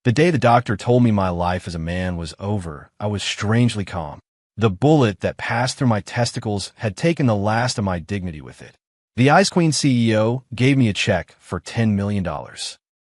The day the doctor told me my life as a man was over, I was strangely calm. The bullet that passed through my testicles had taken the last of my dignity with it. The Ice Queen CEO gave me a check for $10 million.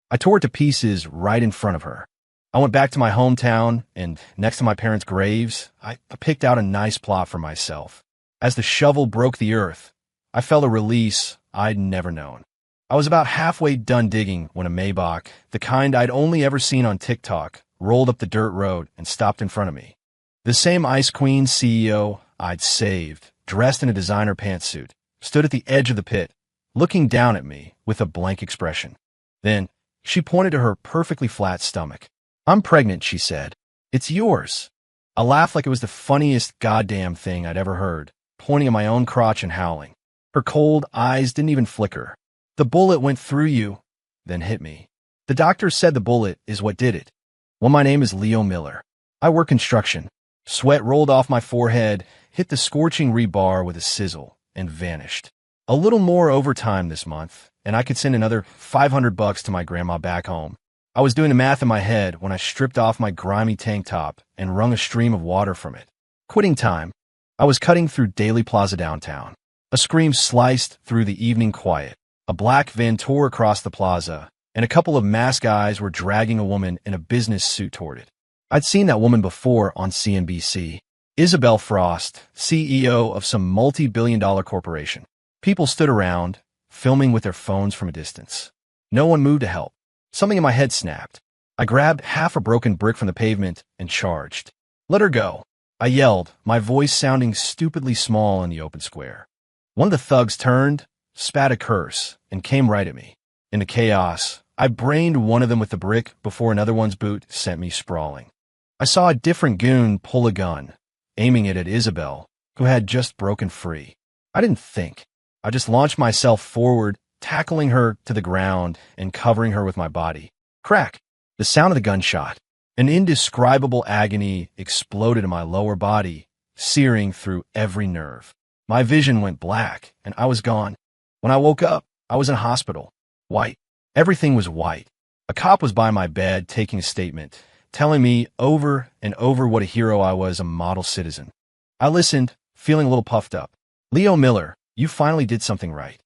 I tore it to pieces right in front of her. I went back to my hometown, and next to my parents' graves, I picked out a nice plot for myself. As the shovel broke the earth, I felt a release I'd never known. I was about halfway done digging when a Maybach, the kind I'd only ever seen on TikTok, rolled up the dirt road and stopped in front of me. The same Ice Queen CEO I'd saved, dressed in a designer pantsuit, stood at the edge of the pit, looking down at me with a blank expression. Then, she pointed to her perfectly flat stomach. "I'm pregnant," she said. "It's yours." I laughed like it was the funniest goddamn thing I'd ever heard, pointing at my own crotch and howling. Her cold eyes didn't even flicker. "The bullet went through you, then hit me. The doctor said the bullet is what did it. Well, my name is Leo Miller. I work construction." Sweat rolled off my forehead, hit the scorching rebar with a sizzle, and vanished. A little more overtime this month, and I could send another $500 to my grandma back home. I was doing the math in my head when I stripped off my grimy tank top and wrung a stream of water from it. Quitting time. I was cutting through Daly Plaza downtown. A scream sliced through the evening quiet. A black van tore across the plaza, and a couple of masked guys were dragging a woman in a business suit toward it. I'd seen that woman before on CNBC. Isabel Frost, CEO of some multi-billion-dollar corporation. People stood around, filming with their phones from a distance. No one moved to help. Something in my head snapped. I grabbed half a broken brick from the pavement and charged. "Let her go," I yelled, my voice sounding stupidly small in the open square. One of the thugs turned, spat a curse, and came right at me. In the chaos, I brained one of them with the brick before another one's boot sent me sprawling. I saw a different goon pull a gun, aiming it at Isabel, who had just broken free. I didn't think. I just launched myself forward, tackling her to the ground and covering her with my body. Crack! The sound of the gunshot. An indescribable agony exploded in my lower body, searing through every nerve. My vision went black, and I was gone. When I woke up, I was in a hospital. White. Everything was white. A cop was by my bed taking a statement, telling me over and over what a hero I was, a model citizen. I listened, feeling a little puffed up. "Leo Miller, you finally did something right."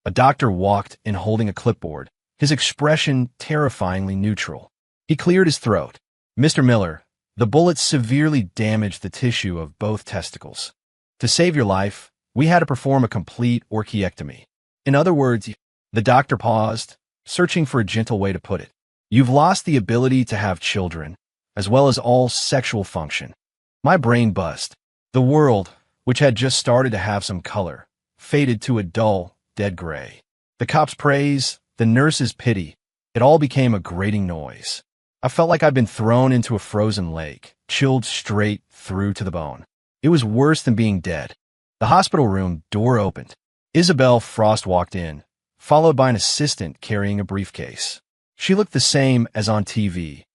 A doctor walked in holding a clipboard, his expression terrifyingly neutral. He cleared his throat. "Mr. Miller, the bullet severely damaged the tissue of both testicles. To save your life, we had to perform a complete orchiectomy. In other words," the doctor paused, searching for a gentle way to put it, "you've lost the ability to have children, as well as all sexual function." My brain buzzed. The world, which had just started to have some color, faded to a dull, dead gray. The cop's praise, the nurse's pity, it all became a grating noise. I felt like I'd been thrown into a frozen lake, chilled straight through to the bone. It was worse than being dead. The hospital room door opened. Isabel Frost walked in, followed by an assistant carrying a briefcase. She looked the same as on TV,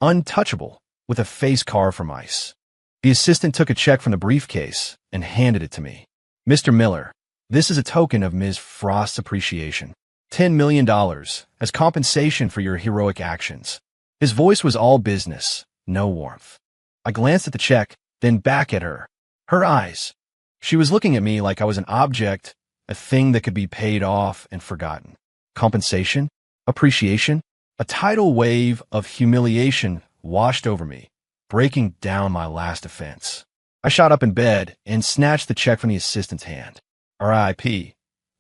untouchable, with a face carved from ice. The assistant took a check from the briefcase and handed it to me. "Mr. Miller, this is a token of Ms. Frost's appreciation. $10 million as compensation for your heroic actions." His voice was all business, no warmth. I glanced at the check, then back at her. Her eyes. She was looking at me like I was an object, a thing that could be paid off and forgotten. Compensation? Appreciation? A tidal wave of humiliation washed over me, breaking down my last offense. I shot up in bed and snatched the check from the assistant's hand. R.I.P.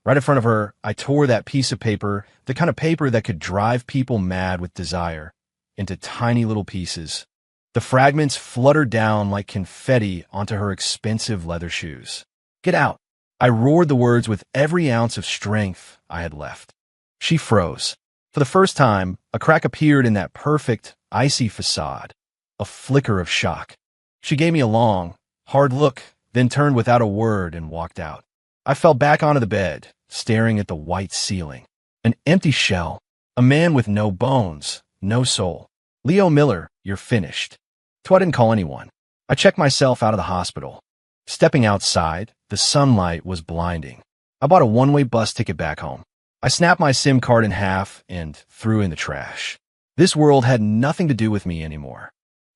Right in front of her, I tore that piece of paper, the kind of paper that could drive people mad with desire, into tiny little pieces. The fragments fluttered down like confetti onto her expensive leather shoes. "Get out!" I roared the words with every ounce of strength I had left. She froze. For the first time, a crack appeared in that perfect, icy facade. A flicker of shock. She gave me a long, hard look, then turned without a word and walked out. I fell back onto the bed, staring at the white ceiling. An empty shell. A man with no bones, no soul. "Leo Miller, you're finished." So I didn't call anyone. I checked myself out of the hospital. Stepping outside, the sunlight was blinding. I bought a one-way bus ticket back home. I snapped my SIM card in half and threw in the trash. This world had nothing to do with me anymore.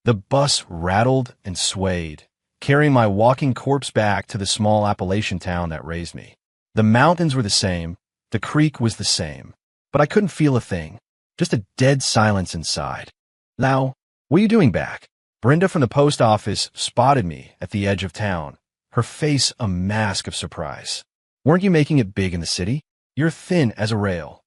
The bus rattled and swayed, carrying my walking corpse back to the small Appalachian town that raised me. The mountains were the same, the creek was the same, but I couldn't feel a thing, just a dead silence inside. Now, what are you doing back? Brenda from the post office spotted me at the edge of town, her face a mask of surprise. Weren't you making it big in the city? You're thin as a rail.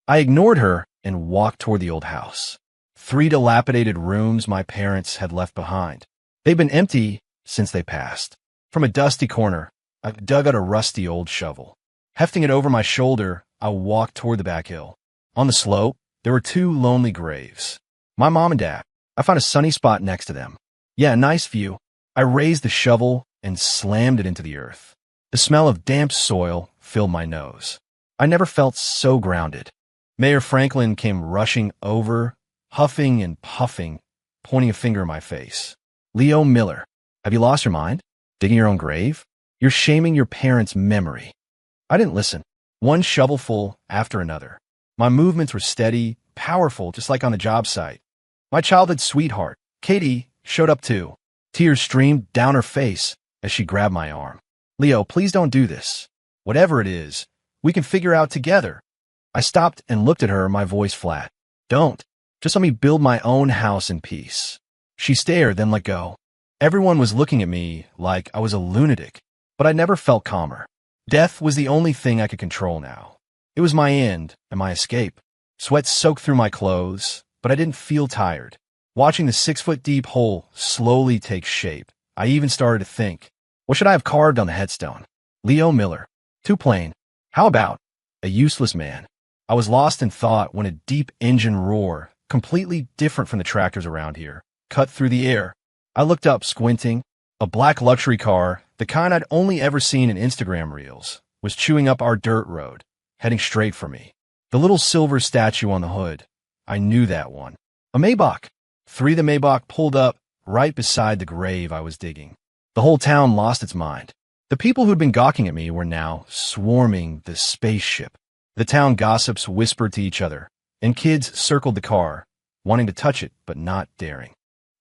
I ignored her and walked toward the old house. 3 dilapidated rooms my parents had left behind. They'd been empty since they passed. From a dusty corner, I dug out a rusty old shovel. Hefting it over my shoulder, I walked toward the back hill. On the slope, there were 2 lonely graves. My mom and dad. I found a sunny spot next to them. Yeah, a nice view. I raised the shovel and slammed it into the earth. The smell of damp soil filled my nose. I never felt so grounded. Mayor Franklin came rushing over, huffing and puffing, pointing a finger in my face. Leo Miller, have you lost your mind? Digging your own grave? You're shaming your parents' memory. I didn't listen. One shovelful after another. My movements were steady, powerful, just like on a job site. My childhood sweetheart, Katie, showed up too. Tears streamed down her face as she grabbed my arm. Leo, please don't do this. Whatever it is, we can figure out together. I stopped and looked at her, my voice flat. Don't. Just let me build my own house in peace. She stared, then let go. Everyone was looking at me like I was a lunatic, but I never felt calmer. Death was the only thing I could control now. It was my end and my escape. Sweat soaked through my clothes, but I didn't feel tired. Watching the 6-foot-deep hole slowly take shape, I even started to think, what should I have carved on the headstone? Leo Miller. Too plain. How about a useless man? I was lost in thought when a deep engine roar, completely different from the tractors around here, cut through the air. I looked up, squinting. A black luxury car, the kind I'd only ever seen in Instagram reels, was chewing up our dirt road, heading straight for me. The little silver statue on the hood. I knew that one. A Maybach. 3 of the Maybach pulled up right beside the grave I was digging. The whole town lost its mind. The people who'd been gawking at me were now swarming the spaceship. The town gossips whispered to each other, and kids circled the car, wanting to touch it but not daring.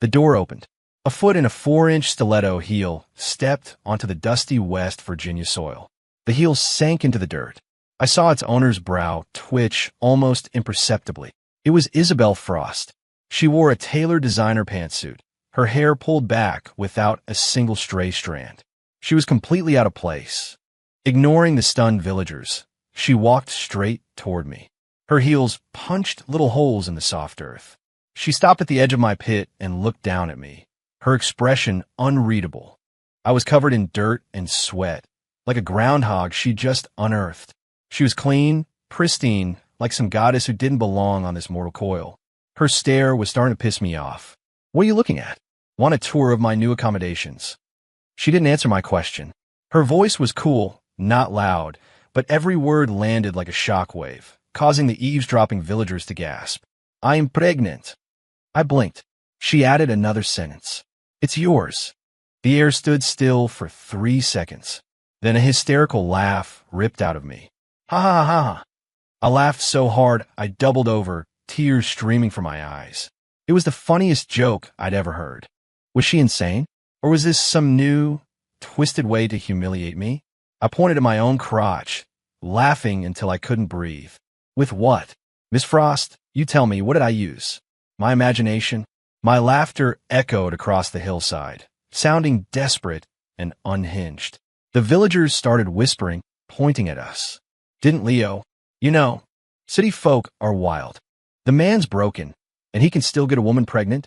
The door opened. A foot in a 4-inch stiletto heel stepped onto the dusty West Virginia soil. The heel sank into the dirt. I saw its owner's brow twitch almost imperceptibly. It was Isabel Frost. She wore a tailored designer pantsuit, her hair pulled back without a single stray strand. She was completely out of place. Ignoring the stunned villagers, she walked straight toward me. Her heels punched little holes in the soft earth. She stopped at the edge of my pit and looked down at me, her expression unreadable. I was covered in dirt and sweat, like a groundhog she'd just unearthed. She was clean, pristine, like some goddess who didn't belong on this mortal coil. Her stare was starting to piss me off. What are you looking at? Want a tour of my new accommodations? She didn't answer my question. Her voice was cool, not loud, but every word landed like a shockwave, causing the eavesdropping villagers to gasp. I'm pregnant. I blinked. She added another sentence. It's yours. The air stood still for 3 seconds. Then a hysterical laugh ripped out of me. Ha ha ha ha. I laughed so hard I doubled over, tears streaming from my eyes. It was the funniest joke I'd ever heard. Was she insane? Or was this some new, twisted way to humiliate me? I pointed at my own crotch, laughing until I couldn't breathe. With what? Miss Frost, you tell me, what did I use? My imagination? My laughter echoed across the hillside, sounding desperate and unhinged. The villagers started whispering, pointing at us. Didn't Leo? You know, city folk are wild. The man's broken, and he can still get a woman pregnant?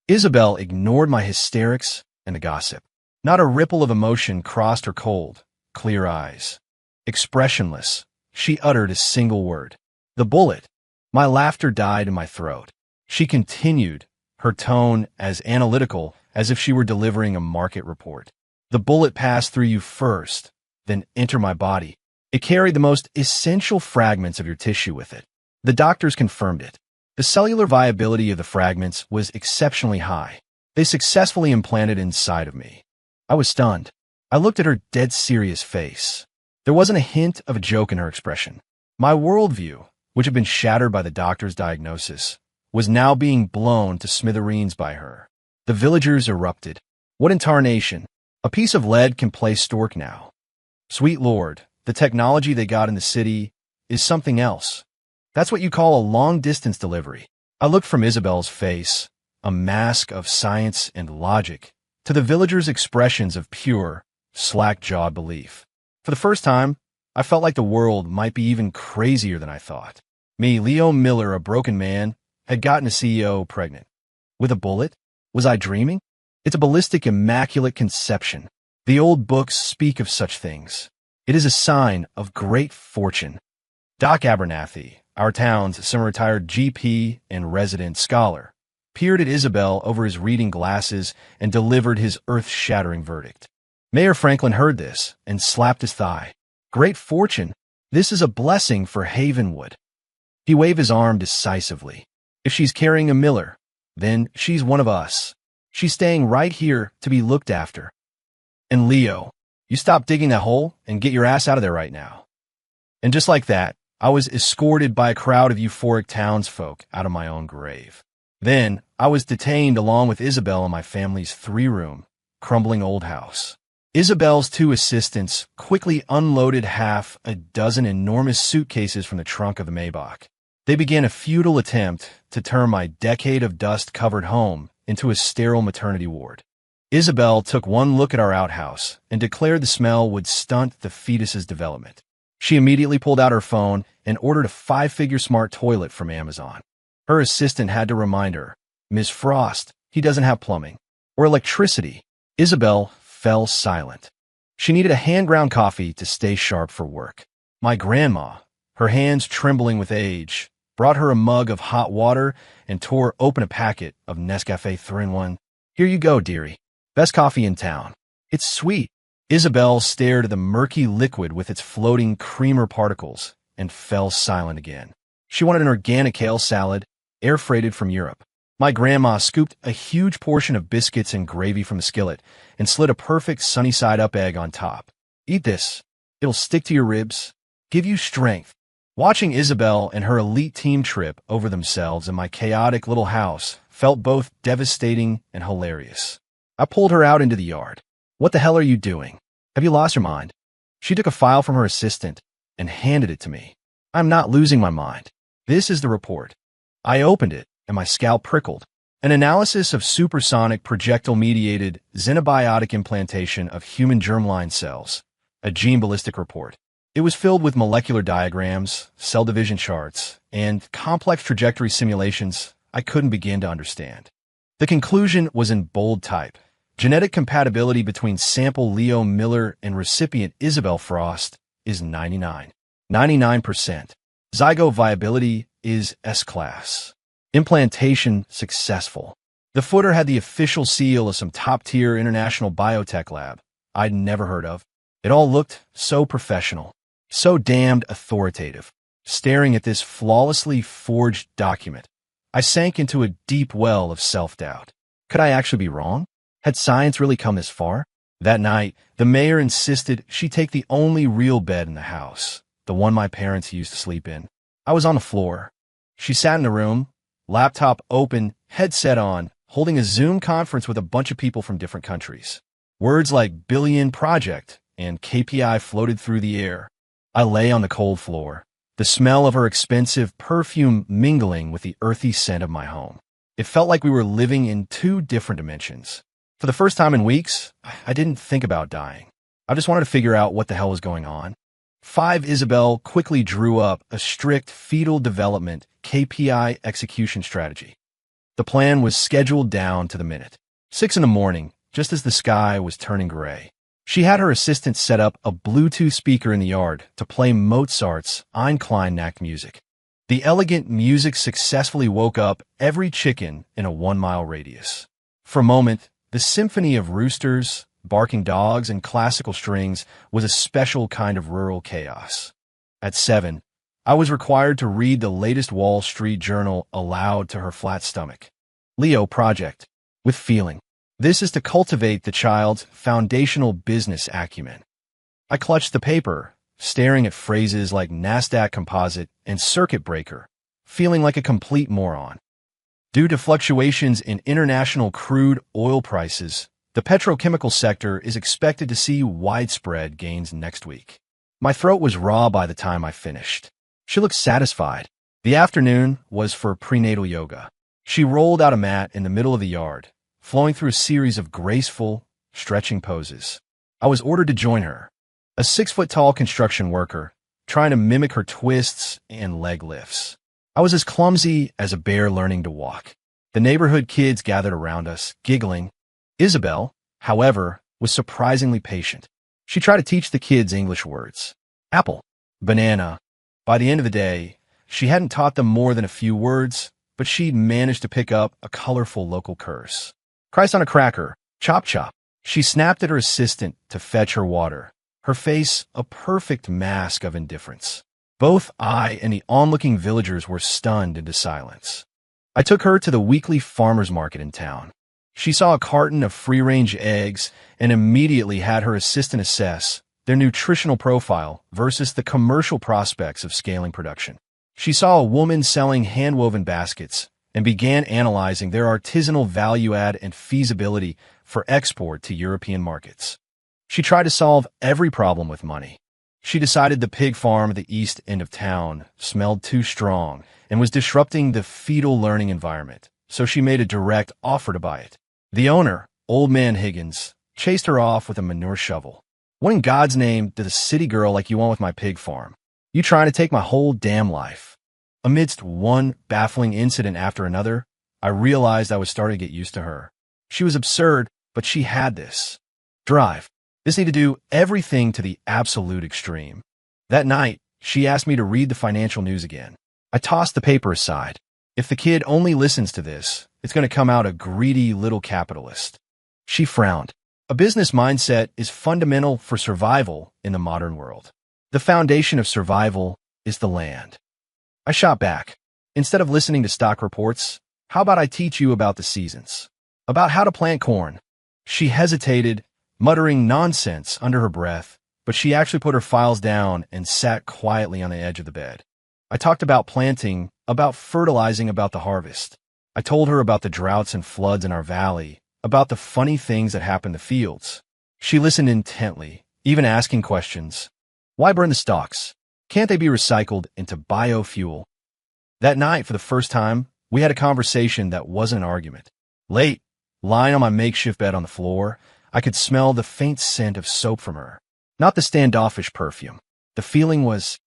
Isabel ignored my hysterics and the gossip. Not a ripple of emotion crossed her cold, clear eyes. Expressionless, she uttered a single word. The bullet. My laughter died in my throat. She continued, her tone as analytical as if she were delivering a market report. The bullet passed through you first, then entered my body. It carried the most essential fragments of your tissue with it. The doctors confirmed it. The cellular viability of the fragments was exceptionally high. They successfully implanted inside of me. I was stunned. I looked at her dead serious face. There wasn't a hint of a joke in her expression. My worldview, which had been shattered by the doctor's diagnosis, was now being blown to smithereens by her. The villagers erupted. What in tarnation? A piece of lead can play stork now. Sweet Lord, the technology they got in the city is something else. That's what you call a long-distance delivery. I looked from Isabel's face, a mask of science and logic, to the villagers' expressions of pure, slack-jawed belief. For the first time, I felt like the world might be even crazier than I thought. Me, Leo Miller, a broken man, had gotten a CEO pregnant. With a bullet? Was I dreaming? It's a ballistic, immaculate conception. The old books speak of such things. It is a sign of great fortune. Doc Abernathy, our town's semi-retired GP and resident scholar, peered at Isabel over his reading glasses and delivered his earth-shattering verdict. Mayor Franklin heard this and slapped his thigh. Great fortune? This is a blessing for Havenwood. He waved his arm decisively. If she's carrying a Miller, then she's one of us. She's staying right here to be looked after. And Leo, you stop digging that hole and get your ass out of there right now. And just like that, I was escorted by a crowd of euphoric townsfolk out of my own grave. Then I was detained along with Isabel in my family's 3-room, crumbling old house. Isabel's 2 assistants quickly unloaded half a dozen enormous suitcases from the trunk of the Maybach. They began a futile attempt to turn my decade of dust-covered home into a sterile maternity ward. Isabel took one look at our outhouse and declared the smell would stunt the fetus's development. She immediately pulled out her phone and ordered a 5-figure smart toilet from Amazon. Her assistant had to remind her, "Ms. Frost, he doesn't have plumbing or electricity." Isabel fell silent. She needed a hand-ground coffee to stay sharp for work. My grandma, her hands trembling with age, brought her a mug of hot water and tore open a packet of Nescafe 3-in-1. "Here you go, dearie. Best coffee in town. It's sweet." Isabel stared at the murky liquid with its floating creamer particles and fell silent again. She wanted an organic kale salad, air-freighted from Europe. My grandma scooped a huge portion of biscuits and gravy from the skillet and slid a perfect sunny-side-up egg on top. "Eat this. It'll stick to your ribs, give you strength." Watching Isabel and her elite team trip over themselves in my chaotic little house felt both devastating and hilarious. I pulled her out into the yard. "What the hell are you doing? Have you lost your mind?" She took a file from her assistant and handed it to me. "I'm not losing my mind. This is the report." I opened it, and my scalp prickled. An analysis of supersonic projectile-mediated xenobiotic implantation of human germline cells, a gene ballistic report. It was filled with molecular diagrams, cell division charts, and complex trajectory simulations I couldn't begin to understand. The conclusion was in bold type. Genetic compatibility between sample Leo Miller and recipient Isabel Frost is 99%. Zygote viability is S-class. Implantation successful. The footer had the official seal of some top-tier international biotech lab I'd never heard of. It all looked so professional, so damned authoritative. Staring at this flawlessly forged document, I sank into a deep well of self-doubt. Could I actually be wrong? Had science really come this far? That night, the mayor insisted she take the only real bed in the house, the one my parents used to sleep in. I was on the floor. She sat in the room, laptop open, headset on, holding a Zoom conference with a bunch of people from different countries. Words like billion project and KPI floated through the air. I lay on the cold floor, the smell of her expensive perfume mingling with the earthy scent of my home. It felt like we were living in 2 different dimensions. For the first time in weeks, I didn't think about dying. I just wanted to figure out what the hell was going on. 5 Isabel quickly drew up a strict fetal development KPI execution strategy. The plan was scheduled down to the minute. 6 in the morning, just as the sky was turning gray. She had her assistant set up a Bluetooth speaker in the yard to play Mozart's Ein Klein-Nacht music. The elegant music successfully woke up every chicken in a 1-mile radius. For a moment, the symphony of roosters, barking dogs, and classical strings was a special kind of rural chaos. At 7, I was required to read the latest Wall Street Journal aloud to her flat stomach. Leo Project, with feeling. This is to cultivate the child's foundational business acumen. I clutched the paper, staring at phrases like NASDAQ composite and circuit breaker, feeling like a complete moron. Due to fluctuations in international crude oil prices, the petrochemical sector is expected to see widespread gains next week. My throat was raw by the time I finished. She looked satisfied. The afternoon was for prenatal yoga. She rolled out a mat in the middle of the yard, flowing through a series of graceful, stretching poses. I was ordered to join her, a 6-foot-tall construction worker, trying to mimic her twists and leg lifts. I was as clumsy as a bear learning to walk. The neighborhood kids gathered around us, giggling. Isabel, however, was surprisingly patient. She tried to teach the kids English words. Apple, banana. By the end of the day, she hadn't taught them more than a few words, but she'd managed to pick up a colorful local curse. Christ on a cracker, chop chop. She snapped at her assistant to fetch her water, her face a perfect mask of indifference. Both I and the onlooking villagers were stunned into silence. I took her to the weekly farmer's market in town. She saw a carton of free-range eggs and immediately had her assistant assess their nutritional profile versus the commercial prospects of scaling production. She saw a woman selling hand-woven baskets and began analyzing their artisanal value add and feasibility for export to European markets. She tried to solve every problem with money. She decided the pig farm at the east end of town smelled too strong and was disrupting the fetal learning environment, so she made a direct offer to buy it. The owner, Old Man Higgins, chased her off with a manure shovel. What in God's name did a city girl like you want with my pig farm? You trying to take my whole damn life? Amidst one baffling incident after another, I realized I was starting to get used to her. She was absurd, but she had this drive. This need to do everything to the absolute extreme. That night, she asked me to read the financial news again. I tossed the paper aside. If the kid only listens to this, it's going to come out a greedy little capitalist. She frowned. A business mindset is fundamental for survival in the modern world. The foundation of survival is the land. I shot back. Instead of listening to stock reports, how about I teach you about the seasons? About how to plant corn? She hesitated, muttering nonsense under her breath, but she actually put her files down and sat quietly on the edge of the bed. I talked about planting, about fertilizing, about the harvest. I told her about the droughts and floods in our valley, about the funny things that happen to fields. She listened intently, even asking questions. Why burn the stalks? Can't they be recycled into biofuel? That night, for the first time, we had a conversation that wasn't an argument. Late, lying on my makeshift bed on the floor, I could smell the faint scent of soap from her. Not the standoffish perfume. The feeling was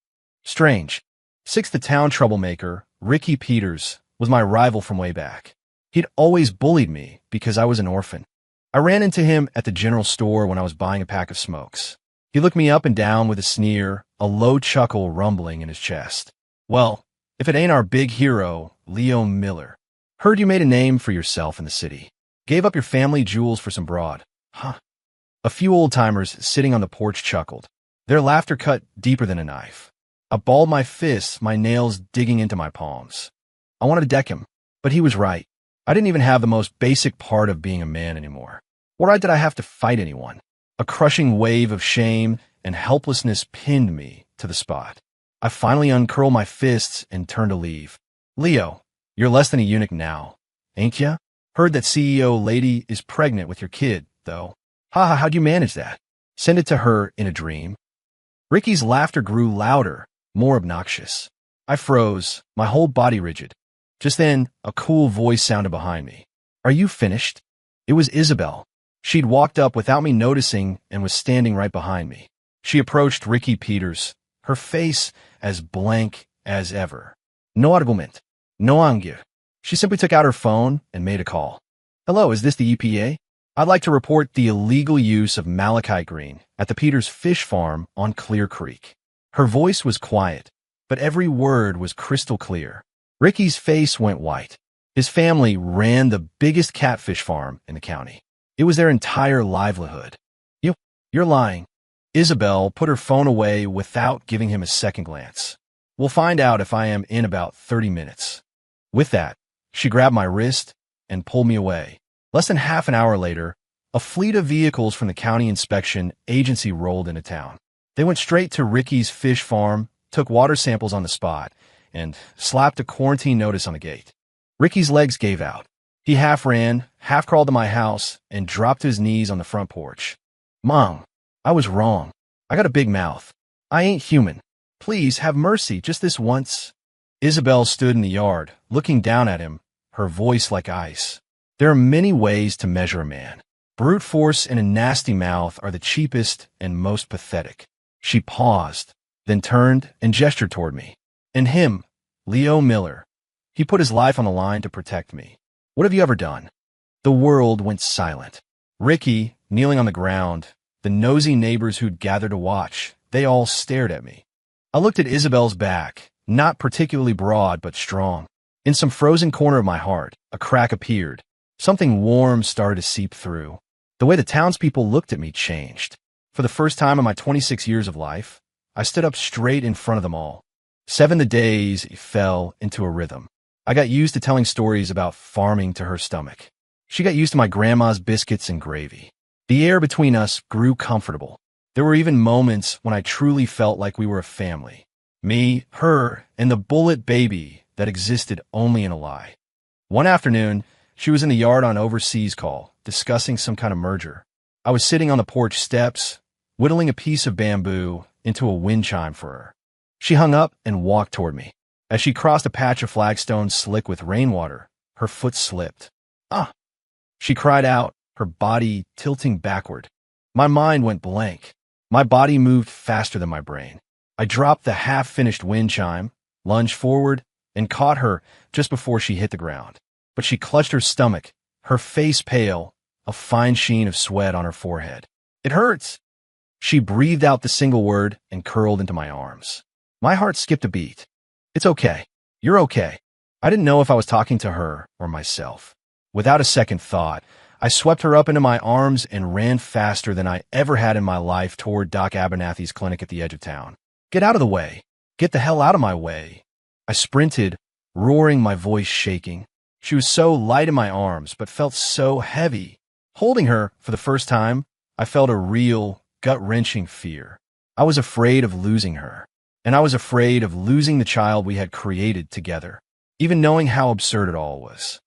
strange. Sixth town troublemaker, Ricky Peters, was my rival from way back. He'd always bullied me because I was an orphan. I ran into him at the general store when I was buying a pack of smokes. He looked me up and down with a sneer, a low chuckle rumbling in his chest. Well, if it ain't our big hero, Leo Miller. Heard you made a name for yourself in the city. Gave up your family jewels for some broad. Huh. A few old-timers sitting on the porch chuckled. Their laughter cut deeper than a knife. I balled my fists, my nails digging into my palms. I wanted to deck him, but he was right. I didn't even have the most basic part of being a man anymore. What right did I have to fight anyone? A crushing wave of shame and helplessness pinned me to the spot. I finally uncurled my fists and turned to leave. Leo, you're less than a eunuch now, ain't ya? Heard that CEO lady is pregnant with your kid, though. Haha, how'd you manage that? Send it to her in a dream. Ricky's laughter grew louder, more obnoxious. I froze, my whole body rigid. Just then, a cool voice sounded behind me. Are you finished? It was Isabel. She'd walked up without me noticing and was standing right behind me. She approached Ricky Peters, her face as blank as ever. No argument. No anger. She simply took out her phone and made a call. Hello, is this the EPA? I'd like to report the illegal use of malachite green at the Peters Fish Farm on Clear Creek. Her voice was quiet, but every word was crystal clear. Ricky's face went white. His family ran the biggest catfish farm in the county. It was their entire livelihood. You're lying. Isabel put her phone away without giving him a second glance. We'll find out if I am in about 30 minutes. With that, she grabbed my wrist and pulled me away. Less than half an hour later, a fleet of vehicles from the county inspection agency rolled into town. They went straight to Ricky's fish farm, took water samples on the spot, and slapped a quarantine notice on the gate. Ricky's legs gave out. He half ran, half crawled to my house, and dropped to his knees on the front porch. Mom, I was wrong. I got a big mouth. I ain't human. Please have mercy just this once. Isabel stood in the yard, looking down at him, her voice like ice. There are many ways to measure a man. Brute force and a nasty mouth are the cheapest and most pathetic. She paused, then turned and gestured toward me. And him, Leo Miller. He put his life on the line to protect me. What have you ever done? The world went silent. Ricky, kneeling on the ground, the nosy neighbors who'd gathered to watch, they all stared at me. I looked at Isabel's back, not particularly broad but strong. In some frozen corner of my heart, a crack appeared. Something warm started to seep through. The way the townspeople looked at me changed. For the first time in my 26 years of life, I stood up straight in front of them all. 7 the days fell into a rhythm. I got used to telling stories about farming to her stomach. She got used to my grandma's biscuits and gravy. The air between us grew comfortable. There were even moments when I truly felt like we were a family. Me, her, and the bullet baby that existed only in a lie. One afternoon, she was in the yard on overseas call, discussing some kind of merger. I was sitting on the porch steps, whittling a piece of bamboo into a wind chime for her. She hung up and walked toward me. As she crossed a patch of flagstone slick with rainwater, her foot slipped. Ah! She cried out, her body tilting backward. My mind went blank. My body moved faster than my brain. I dropped the half-finished wind chime, lunged forward, and caught her just before she hit the ground. But she clutched her stomach, her face pale, a fine sheen of sweat on her forehead. It hurts! She breathed out the single word and curled into my arms. My heart skipped a beat. It's okay. You're okay. I didn't know if I was talking to her or myself. Without a second thought, I swept her up into my arms and ran faster than I ever had in my life toward Doc Abernathy's clinic at the edge of town. Get out of the way. Get the hell out of my way. I sprinted, roaring, my voice shaking. She was so light in my arms, but felt so heavy. Holding her, for the first time, I felt a real, gut-wrenching fear. I was afraid of losing her. And I was afraid of losing the child we had created together, even knowing how absurd it all was.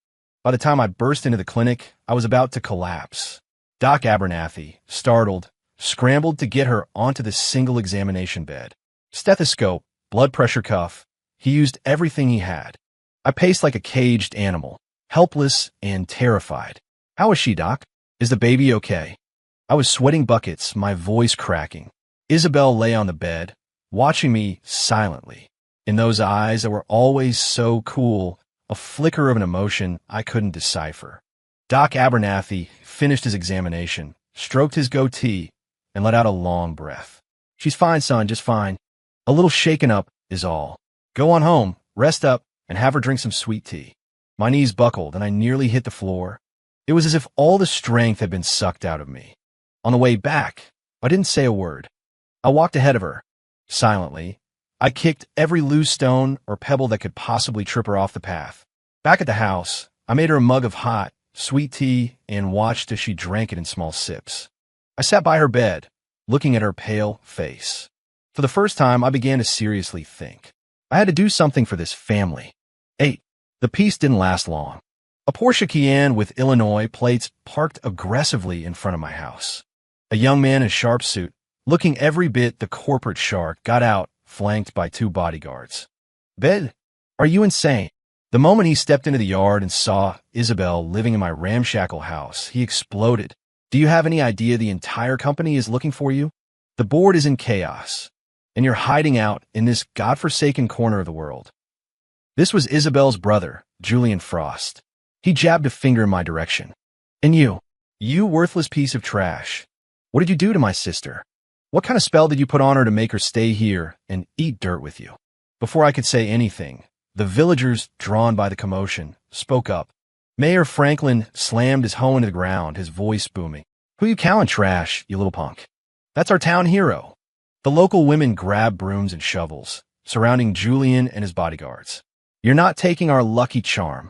By the time I burst into the clinic, I was about to collapse. Doc Abernathy, startled, scrambled to get her onto the single examination bed. Stethoscope, blood pressure cuff, he used everything he had. I paced like a caged animal, helpless and terrified. How is she, Doc? Is the baby okay? I was sweating buckets, my voice cracking. Isabel lay on the bed, watching me silently. In those eyes that were always so cool, a flicker of an emotion I couldn't decipher. Doc Abernathy finished his examination, stroked his goatee, and let out a long breath. She's fine, son, just fine. A little shaken up is all. Go on home, rest up, and have her drink some sweet tea. My knees buckled, and I nearly hit the floor. It was as if all the strength had been sucked out of me. On the way back, I didn't say a word. I walked ahead of her. Silently, I kicked every loose stone or pebble that could possibly trip her off the path. Back at the house, I made her a mug of hot, sweet tea and watched as she drank it in small sips. I sat by her bed, looking at her pale face. For the first time, I began to seriously think. I had to do something for this family. 8. The peace didn't last long. A Porsche Cayenne with Illinois plates parked aggressively in front of my house. A young man in a sharp suit, looking every bit the corporate shark, got out, flanked by 2 bodyguards. "Bed, are you insane?" The moment he stepped into the yard and saw Isabel living in my ramshackle house, he exploded. "Do you have any idea the entire company is looking for you? The board is in chaos, and you're hiding out in this godforsaken corner of the world." This was Isabel's brother, Julian Frost. He jabbed a finger in my direction. "And you worthless piece of trash. What did you do to my sister? What kind of spell did you put on her to make her stay here and eat dirt with you?" Before I could say anything, the villagers, drawn by the commotion, spoke up. Mayor Franklin slammed his hoe into the ground, his voice booming. "Who you calling trash, you little punk? That's our town hero." The local women grabbed brooms and shovels, surrounding Julian and his bodyguards. "You're not taking our lucky charm.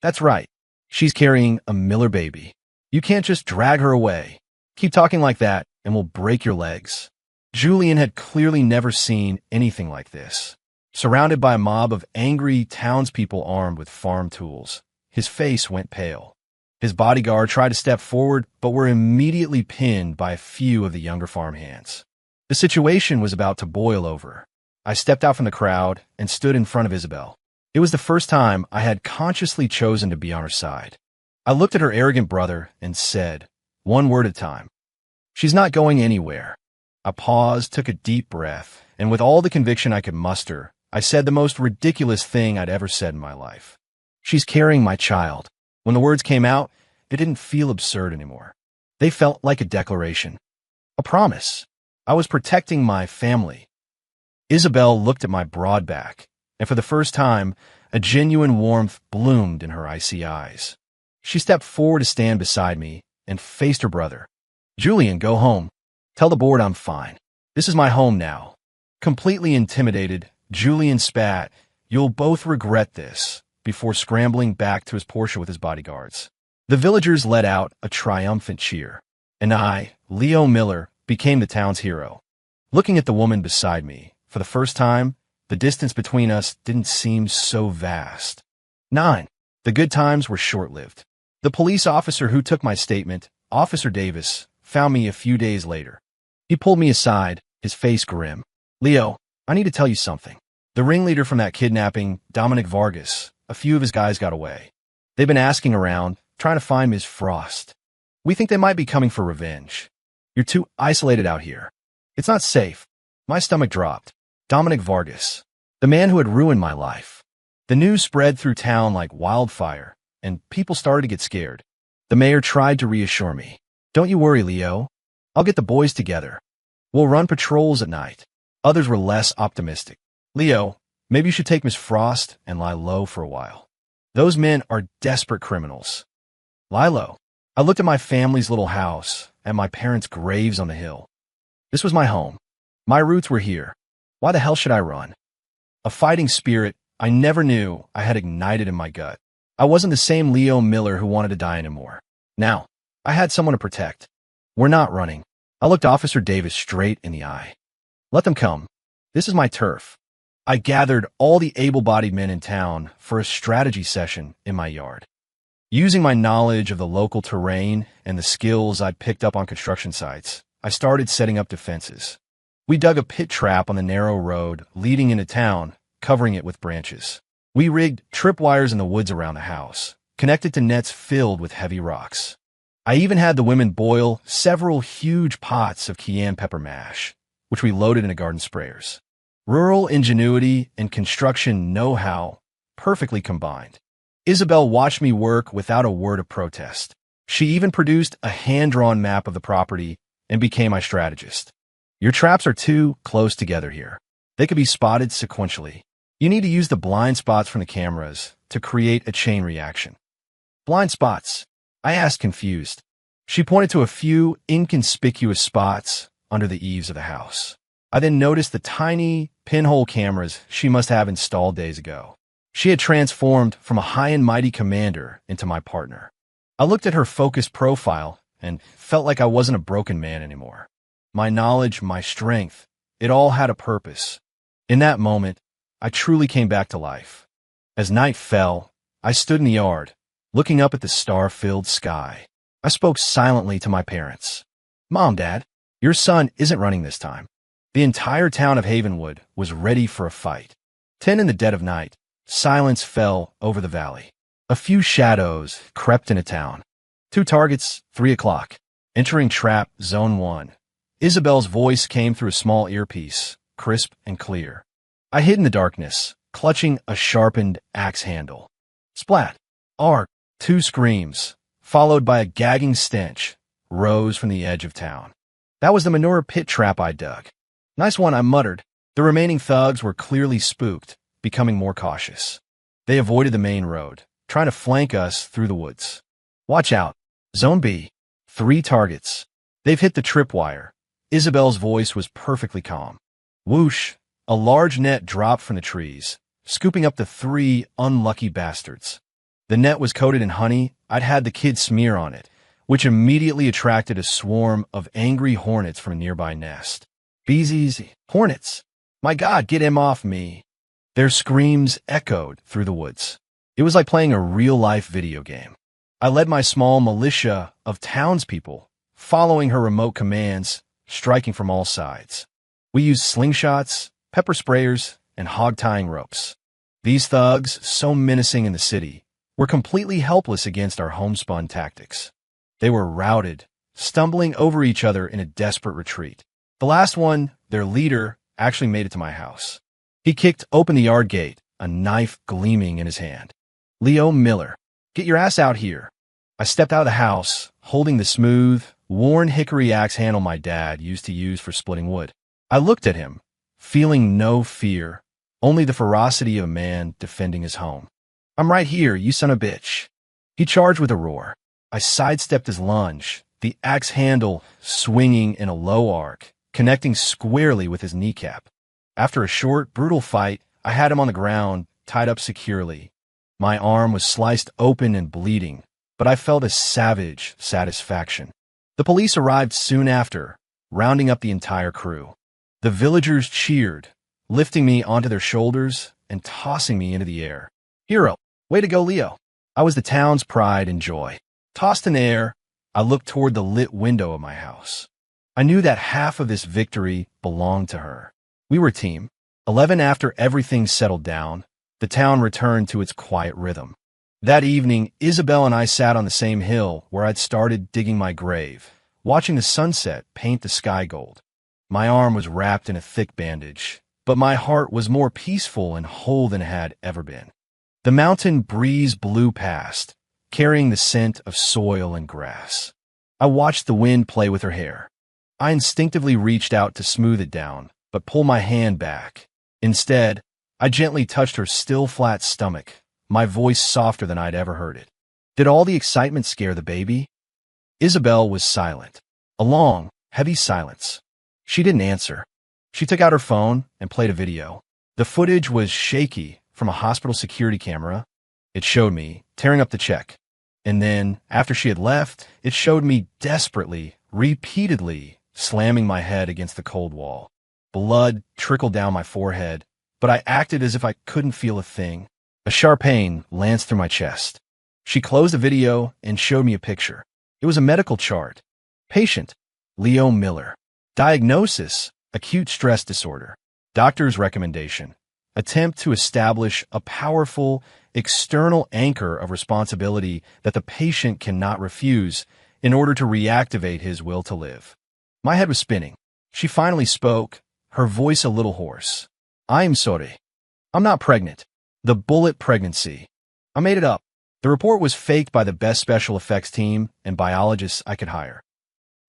That's right. She's carrying a Miller baby. You can't just drag her away. Keep talking like that, and we'll break your legs." Julian had clearly never seen anything like this. Surrounded by a mob of angry townspeople armed with farm tools, his face went pale. His bodyguard tried to step forward, but were immediately pinned by a few of the younger farmhands. The situation was about to boil over. I stepped out from the crowd and stood in front of Isabel. It was the first time I had consciously chosen to be on her side. I looked at her arrogant brother and said, one word at a time, "She's not going anywhere." I paused, took a deep breath, and with all the conviction I could muster, I said the most ridiculous thing I'd ever said in my life. "She's carrying my child." When the words came out, it didn't feel absurd anymore. They felt like a declaration, a promise. I was protecting my family. Isabel looked at my broad back, and for the first time, a genuine warmth bloomed in her icy eyes. She stepped forward to stand beside me and faced her brother. "Julian, go home. Tell the board I'm fine. This is my home now." Completely intimidated, Julian spat, "You'll both regret this," before scrambling back to his Porsche with his bodyguards. The villagers let out a triumphant cheer, and I, Leo Miller, became the town's hero. Looking at the woman beside me, for the first time, the distance between us didn't seem so vast. 9. The good times were short-lived. The police officer who took my statement, Officer Davis, found me a few days later. He pulled me aside, his face grim. "Leo, I need to tell you something. The ringleader from that kidnapping, Dominic Vargas, a few of his guys got away. They've been asking around, trying to find Ms. Frost. We think they might be coming for revenge. You're too isolated out here. It's not safe." My stomach dropped. Dominic Vargas, the man who had ruined my life. The news spread through town like wildfire, and people started to get scared. The mayor tried to reassure me. "Don't you worry, Leo. I'll get the boys together. We'll run patrols at night." Others were less optimistic. "Leo, maybe you should take Miss Frost and lie low for a while. Those men are desperate criminals." Lie low. I looked at my family's little house, at my parents' graves on the hill. This was my home. My roots were here. Why the hell should I run? A fighting spirit I never knew I had ignited in my gut. I wasn't the same Leo Miller who wanted to die anymore. Now, I had someone to protect. "We're not running." I looked Officer Davis straight in the eye. "Let them come. This is my turf." I gathered all the able-bodied men in town for a strategy session in my yard. Using my knowledge of the local terrain and the skills I'd picked up on construction sites, I started setting up defenses. We dug a pit trap on the narrow road leading into town, covering it with branches. We rigged tripwires in the woods around the house, connected to nets filled with heavy rocks. I even had the women boil several huge pots of cayenne pepper mash, which we loaded into garden sprayers. Rural ingenuity and construction know-how perfectly combined. Isabel watched me work without a word of protest. She even produced a hand-drawn map of the property and became my strategist. "Your traps are too close together here. They could be spotted sequentially. You need to use the blind spots from the cameras to create a chain reaction." "Blind spots?" I asked, confused. She pointed to a few inconspicuous spots under the eaves of the house. I then noticed the tiny pinhole cameras she must have installed days ago. She had transformed from a high and mighty commander into my partner. I looked at her focused profile and felt like I wasn't a broken man anymore. My knowledge, my strength, it all had a purpose. In that moment, I truly came back to life. As night fell, I stood in the yard, looking up at the star-filled sky. I spoke silently to my parents. "Mom, Dad, your son isn't running this time." The entire town of Havenwood was ready for a fight. 10 in the dead of night, silence fell over the valley. A few shadows crept into town. 2 targets, 3 o'clock. Entering trap zone 1. Isabel's voice came through a small earpiece, crisp and clear. I hid in the darkness, clutching a sharpened axe handle. Splat! Arc! 2 screams, followed by a gagging stench, rose from the edge of town. That was the manure pit trap I dug. "Nice one," I muttered. The remaining thugs were clearly spooked, becoming more cautious. They avoided the main road, trying to flank us through the woods. "Watch out. Zone B. 3 targets. They've hit the tripwire." Isabel's voice was perfectly calm. Whoosh! A large net dropped from the trees, scooping up the 3 unlucky bastards. The net was coated in honey I'd had the kids smear on it, which immediately attracted a swarm of angry hornets from a nearby nest. "Beesies, hornets! My God, get him off me!" Their screams echoed through the woods. It was like playing a real-life video game. I led my small militia of townspeople, following her remote commands, striking from all sides. We used slingshots, pepper sprayers, and hog-tying ropes. These thugs, so menacing in the city, were completely helpless against our homespun tactics. They were routed, stumbling over each other in a desperate retreat. The last one, their leader, actually made it to my house. He kicked open the yard gate, a knife gleaming in his hand. "Leo Miller, get your ass out here." I stepped out of the house, holding the smooth, worn hickory axe handle my dad used to use for splitting wood. I looked at him, feeling no fear, only the ferocity of a man defending his home. "I'm right here, you son of a bitch." He charged with a roar. I sidestepped his lunge, the axe handle swinging in a low arc, connecting squarely with his kneecap. After a short, brutal fight, I had him on the ground, tied up securely. My arm was sliced open and bleeding, but I felt a savage satisfaction. The police arrived soon after, rounding up the entire crew. The villagers cheered, lifting me onto their shoulders and tossing me into the air. "Hero, way to go, Leo." I was the town's pride and joy. Tossed in the air, I looked toward the lit window of my house. I knew that half of this victory belonged to her. We were a team. 11 after everything settled down, the town returned to its quiet rhythm. That evening, Isabel and I sat on the same hill where I'd started digging my grave, watching the sunset paint the sky gold. My arm was wrapped in a thick bandage, but my heart was more peaceful and whole than it had ever been. The mountain breeze blew past, carrying the scent of soil and grass. I watched the wind play with her hair. I instinctively reached out to smooth it down, but pulled my hand back. Instead, I gently touched her still flat stomach, my voice softer than I'd ever heard it. "Did all the excitement scare the baby?" Isabel was silent. A long, heavy silence. She didn't answer. She took out her phone and played a video. The footage was shaky from a hospital security camera. It showed me tearing up the check. And then, after she had left, it showed me desperately, repeatedly, slamming my head against the cold wall. Blood trickled down my forehead, but I acted as if I couldn't feel a thing. A sharp pain lanced through my chest. She closed the video and showed me a picture. It was a medical chart. Patient, Leo Miller. Diagnosis, acute stress disorder. Doctor's recommendation. Attempt to establish a powerful, external anchor of responsibility that the patient cannot refuse in order to reactivate his will to live. My head was spinning. She finally spoke, her voice a little hoarse. "I'm sorry. I'm not pregnant. The bullet pregnancy. I made it up. The report was faked by the best special effects team and biologists I could hire."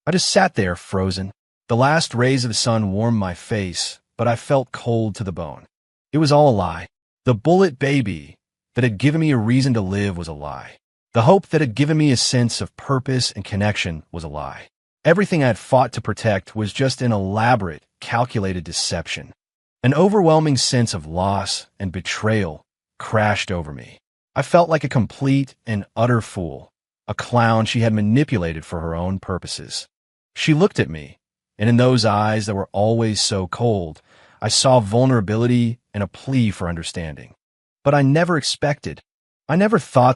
I just sat there, frozen. The last rays of the sun warmed my face, but I felt cold to the bone. It was all a lie. The bullet baby that had given me a reason to live was a lie. The hope that had given me a sense of purpose and connection was a lie. Everything I had fought to protect was just an elaborate, calculated deception. An overwhelming sense of loss and betrayal crashed over me. I felt like a complete and utter fool, a clown she had manipulated for her own purposes. She looked at me, and in those eyes that were always so cold, I saw vulnerability and a plea for understanding. But I never thought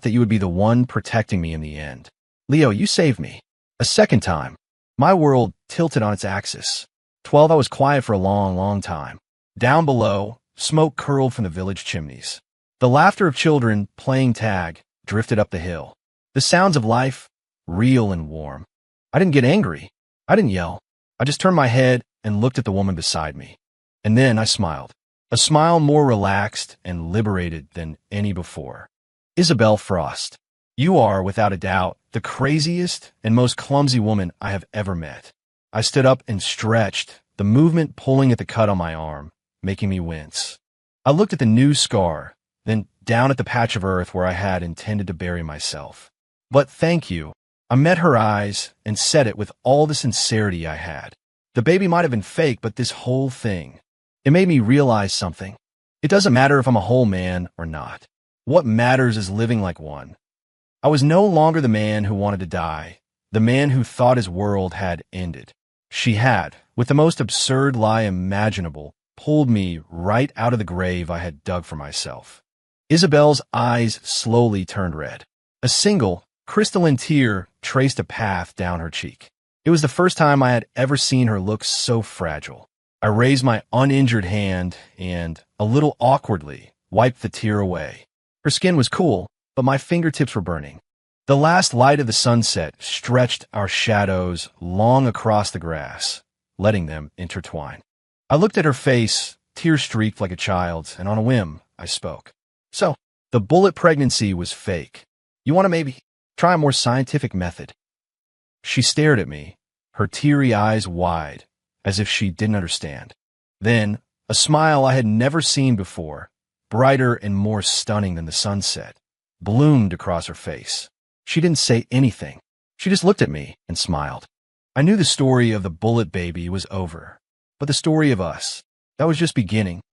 that you would be the one protecting me in the end. Leo, you saved me. A second time. My world tilted on its axis. 12, I was quiet for a long, long time. Down below, smoke curled from the village chimneys. The laughter of children playing tag drifted up the hill. The sounds of life, real and warm. I didn't get angry. I didn't yell. I just turned my head and looked at the woman beside me. And then I smiled. A smile more relaxed and liberated than any before. "Isabel Frost, you are, without a doubt, the craziest and most clumsy woman I have ever met." I stood up and stretched, the movement pulling at the cut on my arm, making me wince. I looked at the new scar, then down at the patch of earth where I had intended to bury myself. "But thank you." I met her eyes and said it with all the sincerity I had. The baby might have been fake, but this whole thing, it made me realize something. It doesn't matter if I'm a whole man or not. What matters is living like one. I was no longer the man who wanted to die, the man who thought his world had ended. She had, with the most absurd lie imaginable, pulled me right out of the grave I had dug for myself. Isabel's eyes slowly turned red. A single, crystalline tear traced a path down her cheek. It was the first time I had ever seen her look so fragile. I raised my uninjured hand and, a little awkwardly, wiped the tear away. Her skin was cool, but my fingertips were burning. The last light of the sunset stretched our shadows long across the grass, letting them intertwine. I looked at her face, tear-streaked like a child's, and on a whim, I spoke. So, the bullet pregnancy was fake. You want to maybe try a more scientific method? She stared at me, her teary eyes wide, as if she didn't understand. Then, a smile I had never seen before, brighter and more stunning than the sunset, bloomed across her face. She didn't say anything. She just looked at me and smiled. I knew the story of the bullet baby was over, but the story of us, that was just beginning.